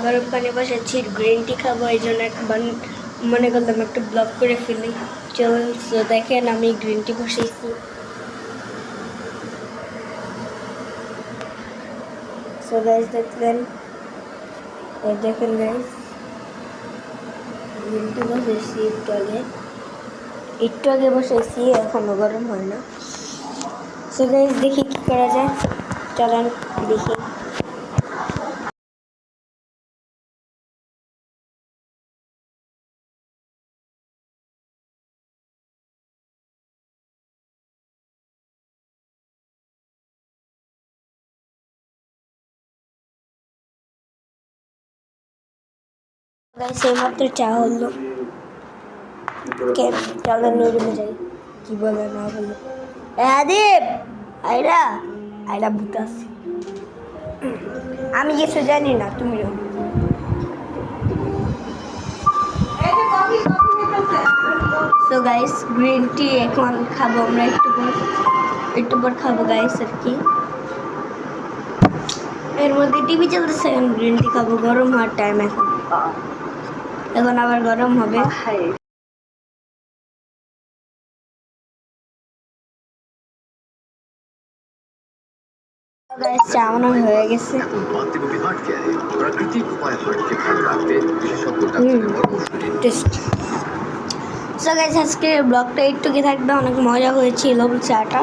গরম পানি বসেছি, গ্রিন টি খাবো, এই জন্য মনে করলাম একটু ব্লগ করে ফেলি। চলুন, সো দেখেন আমি গ্রিন টি বসেছি। সো গাইস দেখলেন, দেখেন গাইস গ্রিন টি বসেছি একটু আগে বসেছি, এখনো গরম হয় না। সো গাইস দেখি কি করা যায়, চলেন দেখি। গাইস এইমাত্র চা হলো, চলেন রুমে যাই। কি বলে না বলে আদিব আইরা আইরা বুতাস, আমি কিছু জানি না, তুমিও। সো গাইস গ্রিন টি এখন খাবো আমরা, একটু পর খাবো গাইস। আর কি এর মধ্যে টিভি চলতেছে, এখন গ্রিন টি খাবো। গরম হওয়ার টাইম এখন আবার গরম হবে। চা মনে হয়ে গেছে। সো গাইস আজকে ব্লগটা একটুকি থাকবে, অনেক মজা হয়েছিল চাটা।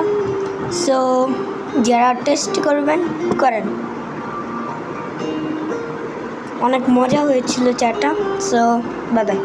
সো যারা টেস্ট করবেন করেন, অনেক মজা হয়েছিল চাটা। So bye bye.